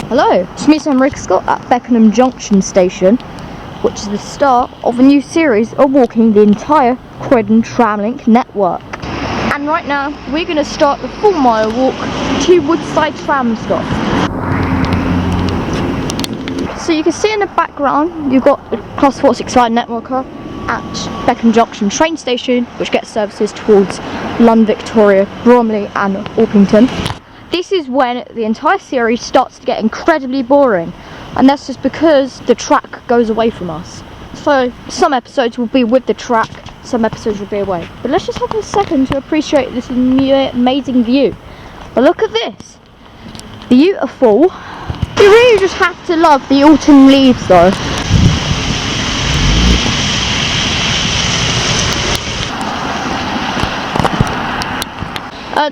Hello, it's me Sam Scott at Beckenham Junction station, which is the start of a new series of walking the entire Croydon Tramlink Network. And right now, we're going to start the 4 mile walk to Woodside tram stop. So you can see in the background, you've got the Class 465 networker at Beckenham Junction train station, which gets services towards London, Victoria, Bromley and Orpington. This is when the entire series starts to get incredibly boring, and that's just because the track goes away from us. So some episodes will be with the track, some episodes will be away. But let's just have a second to appreciate this amazing view. But look at this, beautiful. You really just have to love the autumn leaves though.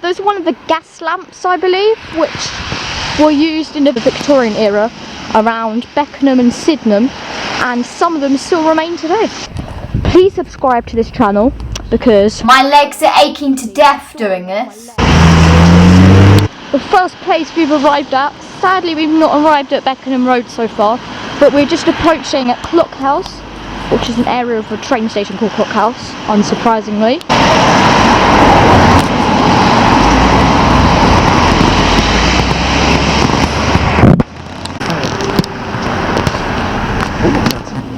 Those are one of the gas lamps, I believe, which were used in the Victorian era around Beckenham and Sydenham, and some of them still remain today. Please subscribe to this channel because my legs are aching to death doing this. The first place we've arrived at, sadly we've not arrived at Beckenham Road so far, but we're just approaching at Clock House, which is an area of a train station called Clock House, unsurprisingly.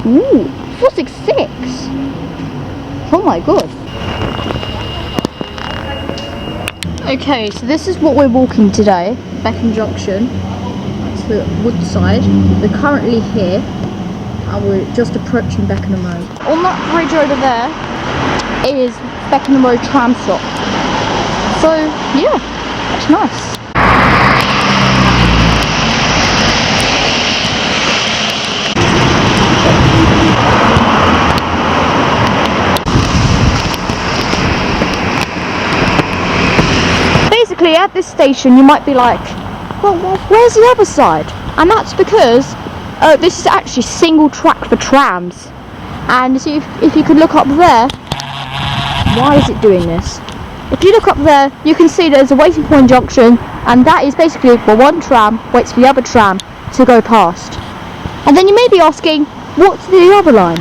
Ooh, 466. Oh my god. Okay, so this is what we're walking today, Beckenham Junction to Woodside. We're currently here and we're just approaching Beckenham Road. On that bridge over there is Beckenham Road tram stop. So yeah, that's nice. At this station you might be like, well, where's the other side? And that's because this is actually single track for trams. And see, if you could look up there, why is it doing this? If you look up there, you can see there's a waiting point junction, and that is basically where one tram waits for the other tram to go past. And then you may be asking, what's the other line?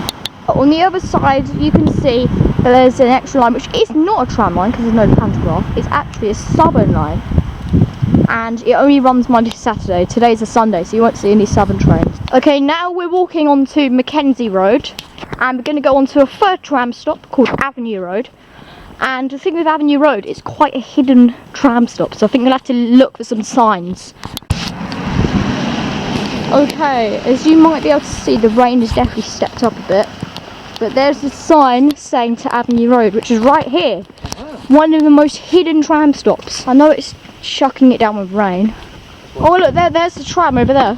On the other side you can see there's an extra line, which is not a tram line because there's no pantograph. It's actually a southern line, and it only runs Monday to Saturday. Today's a Sunday, so you won't see any southern trains. Okay, now we're walking onto Mackenzie Road, and we're going to go onto a third tram stop called Avenue Road. And the thing with Avenue Road, it's quite a hidden tram stop, so I think we'll have to look for some signs. Okay, as you might be able to see, the rain has definitely stepped up a bit. But there's a sign saying to Avenue Road, which is right here. One of the most hidden tram stops. I know it's chucking it down with rain. Oh look, there's the tram over there.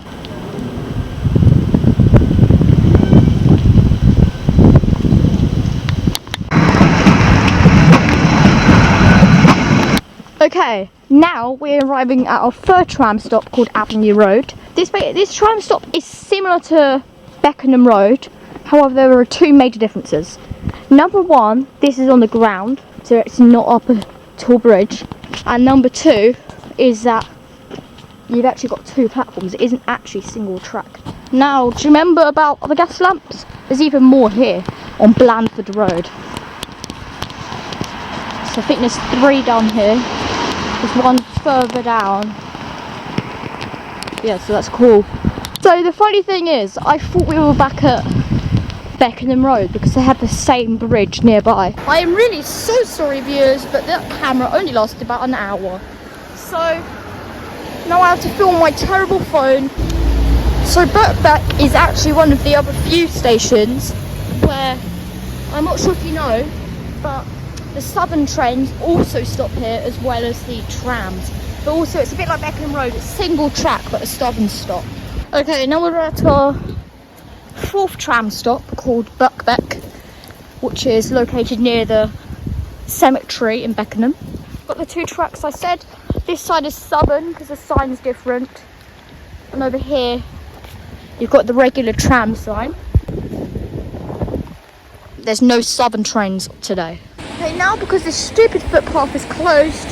Okay, now we're arriving at our third tram stop called Avenue Road. This tram stop is similar to Beckenham Road. However, there are 2 major differences. Number 1, this is on the ground, so it's not up a tall bridge. And number 2 is that you've actually got 2 platforms. It isn't actually single track. Now, do you remember about the gas lamps? There's even more here on Blandford Road. So I think there's 3 down here. There's 1 further down. Yeah, so that's cool. So the funny thing is, I thought we were back at Beckenham Road because they have the same bridge nearby. I am really so sorry viewers, but that camera only lasted about an hour. So now I have to film my terrible phone. So Birkbeck is actually one of the other few stations where, I'm not sure if you know, but the southern trains also stop here as well as the trams. But also it's a bit like Beckenham Road, it's single track but a southern stop. Okay, now we're at our 4th tram stop called Birkbeck, which is located near the cemetery in Beckenham. Got the 2 tracks I said. This side is southern because the sign's different, and over here you've got the regular tram sign. There's no southern trains today. Okay, now because this stupid footpath is closed,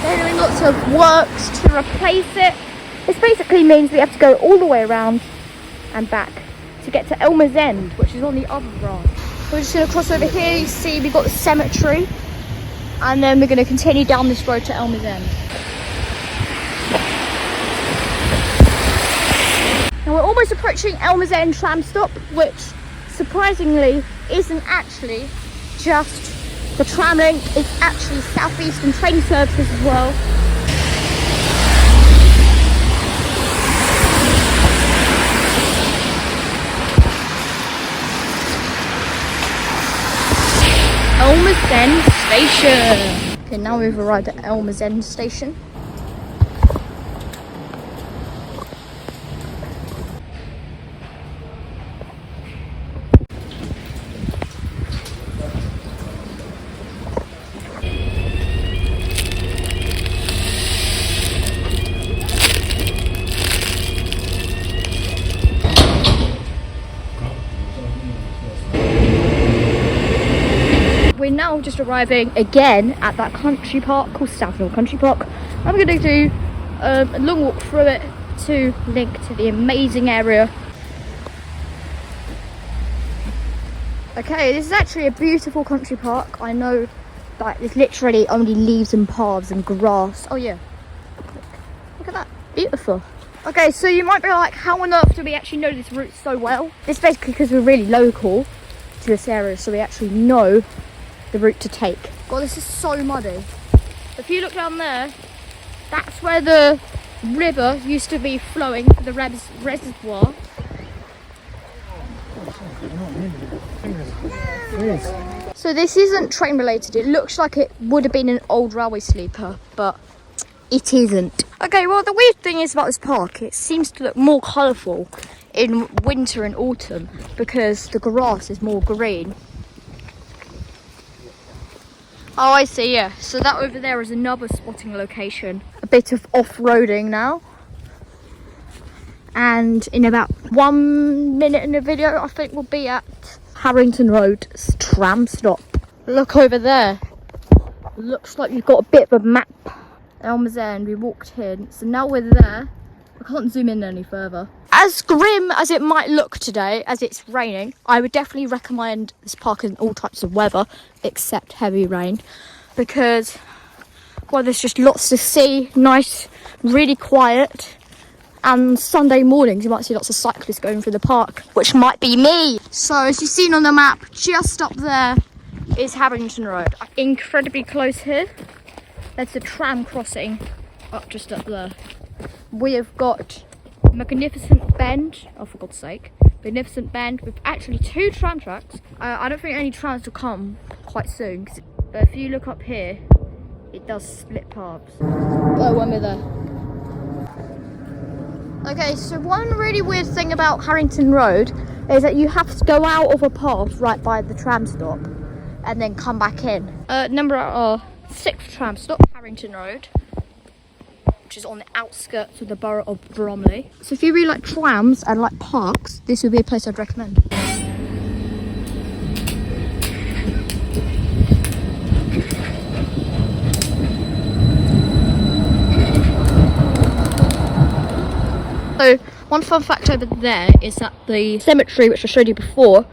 they're doing lots of works to replace it. This basically means we have to go all the way around and back to get to Elmers End, which is on the other branch. We're just going to cross over here. You see we've got the cemetery, and then we're going to continue down this road to Elmers End. Now we're almost approaching Elmers End tram stop, which surprisingly isn't actually just the tram link, it's actually South Eastern train services as well. Elmers End station. Okay, now we've arrived at Elmers End station. We're now just arriving again at that country park called Southfield Country Park. I'm going to do a long walk through it to link to the amazing area. Okay, this is actually a beautiful country park. I know that it's literally only leaves and paths and grass. Oh yeah, look at that, beautiful. Okay, so you might be like, how on earth do we actually know this route so well? It's basically because we're really local to this area, so we actually know the route to take. God, this is so muddy. If you look down there, that's where the river used to be flowing for the reservoir. So this isn't train related. It looks like it would have been an old railway sleeper, but it isn't. Okay, well the weird thing is about this park, it seems to look more colourful in winter and autumn because the grass is more green. Oh, I see, yeah. So that over there is another spotting location. A bit of off-roading now. And in about 1 minute in the video, I think we'll be at Harrington Road's tram stop. Look over there. Looks like you've got a bit of a map. Elmers End, we walked in. So now we're there. I can't zoom in any further. As grim as it might look today, as it's raining, I would definitely recommend this park in all types of weather, except heavy rain, because, well, there's just lots to see, nice, really quiet, and Sunday mornings you might see lots of cyclists going through the park, which might be me. So, as you've seen on the map, just up there is Harrington Road. Incredibly close here. There's a tram crossing just up there. We have got Magnificent Bend, oh for God's sake, Magnificent Bend with actually 2 tram tracks. I don't think any trams will come quite soon, but if you look up here, it does split paths. Oh, when we're there. Okay, so one really weird thing about Harrington Road is that you have to go out of a path right by the tram stop and then come back in. Number our 6th tram stop, Harrington Road, which is on the outskirts of the borough of Bromley. So if you really like trams and like parks, this would be a place I'd recommend. So one fun fact over there is that the cemetery, which I showed you before,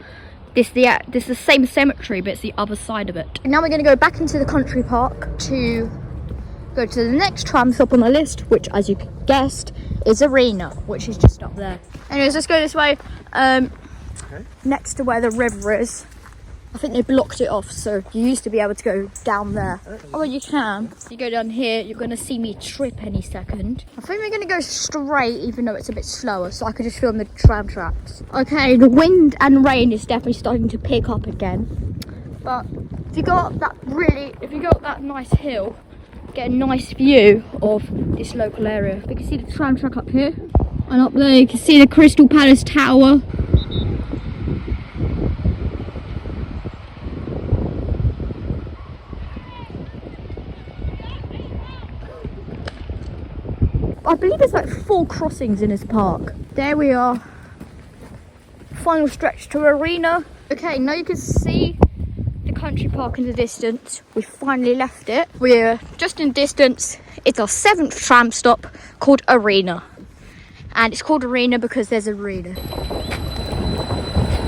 this is the same cemetery, but it's the other side of it. Now we're going to go back into the country park to go to the next tram stop on the list, which, as you guessed, is Arena, which is just up there. Anyways, let's go this way, next to where the river is. I think they blocked it off, so you used to be able to go down there. Oh, you can. If you go down here, you're going to see me trip any second. I think we're going to go straight, even though it's a bit slower, so I could just film the tram tracks. Okay, the wind and rain is definitely starting to pick up again. But if you go up that nice hill, get a nice view of this local area. You can see the tram track up here, and up there you can see the Crystal Palace Tower. I believe there's like 4 crossings in this park. There we are. Final stretch to Arena. Okay, now you can see the country park in the distance. We finally left it. We're just in distance. It's our 7th tram stop called Arena. And it's called Arena because there's an arena. I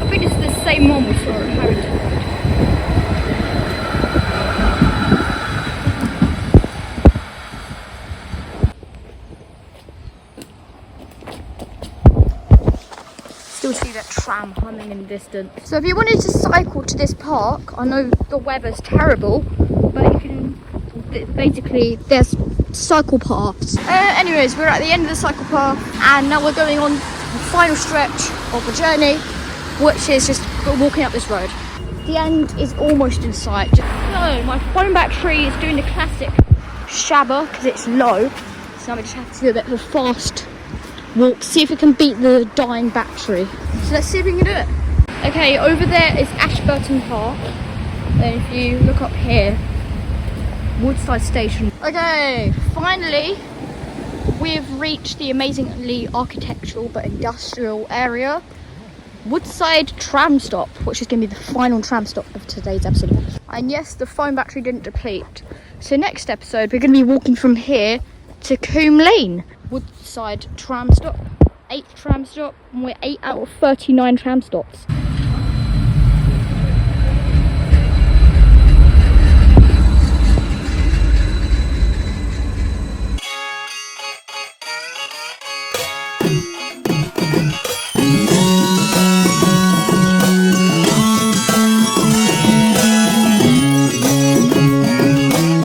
think it's the same one we saw at Harrington. Still see that tram humming in the distance. So if you wanted to cycle to this park, I know the weather's terrible, but you can, basically there's cycle paths. Anyways, we're at the end of the cycle path and now we're going on the final stretch of the journey, which is just walking up this road. The end is almost in sight. So my phone battery is doing the classic shabber because it's low, so I just have to do a bit of a fast walk, see if we can beat the dying battery. So let's see if we can do it. Okay, over there is Ashburton Park, and if you look up here, Woodside Station. Okay, finally we've reached the amazingly architectural but industrial area, Woodside tram stop, which is going to be the final tram stop of today's episode. And yes, the phone battery didn't deplete. So next episode we're going to be walking from here to Coombe Lane, Woodside tram stop, 8th tram stop, and we're 8 out of 39 tram stops.